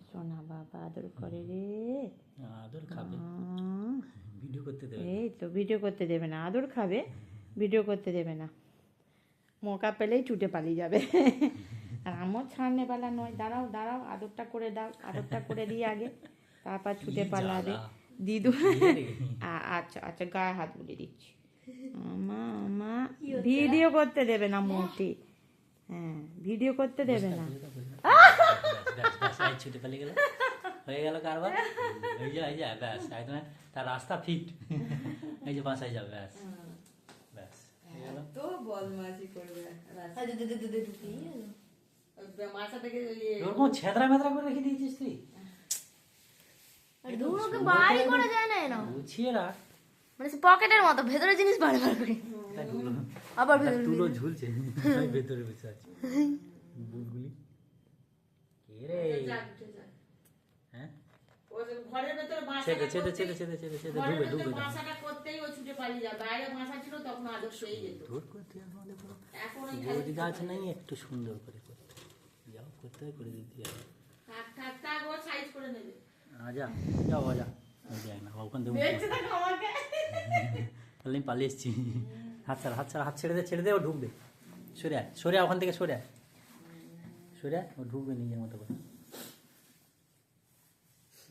সোনা বাবা আদর করে রে। আদর খাবে, ভিডিও করতে দেবে। এই তো ভিডিও করতে দেবে না, আদর খাবে, ভিডিও করতে দেবে না। মৌকা পেলেই ছুটে পালিয়ে যাবে। আর আমার ছাড়নে পালা নয়, দাঁড়াও দাঁড়াও, আদরটা করে দাও, আদরটা করে দিই আগে, তারপর ছুটে পালাবে। দিদু আচ্ছা আচ্ছা, গায়ে হাত বুলিয়ে দিচ্ছি। আমা ভিডিও করতে দেবে না মোটি। হ্যাঁ, ভিডিও করতে দেবে না। ছুটে পালিয়ে গেল, হয়ে গেল কারবার। এই যে ব্যাস, একদম তার রাস্তা ফিট। এই যে বাসায় যাবে, ব্যাস ব্যাস হয়ে গেল। তো বদমাশি করবে মাথা থেকে ওরকম ছেদরা মেদরা করে রেখে দিয়েছিস তুই। ওকে বাড়ি করে যায় না, গুছিয়ে রাখ, মানে পকেটের মতো ভেতরে জিনিস বার বার করে আবার ভেতরে তুলো ঝুলছে, ভেতরে বসে আছে বুটগুলি। কে রে? হ্যাঁ, ঘরের ভেতরে ছেদে ছেদে ছেদে ছেদে ছেদে ছেদে ঢুকে ঢুকে বাসাটা করতেই ও ছুটে পালিয়ে যায়। বাইরে বাসা ছিল তখন আদর পেয়ে যেত। ধর করতে আমাদের পুরো এখন বৌদি গাছ নেই, একটু সুন্দর করে করতে যাও, করতে হয় করে দিতে হবে। থাক থাক থাক, ও সাইজ করে নেবে। আজা যাও আজা, যাই না ওখান থেকে আমি পালিয়ে এসছি। হাত ছাড়া হাত ছাড়া, হাত ছেড়ে দে ছেড়ে দে, ও ঢুকবে। সরে আয় সরে আয়, ওখান থেকে সরে আয় সরে আয়, ও ঢুকবে নিজের মতো করে।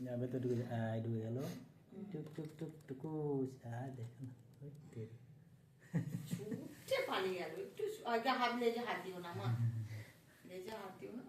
যাবে তো ঢুকে ঢুকে গেল, টুক টুক টুক টুকুস। দেখো না ছুটে পালিয়ে গেল। একটু আগে হাত লেজে হাত দিও না মা, লেজে হাত দিও না।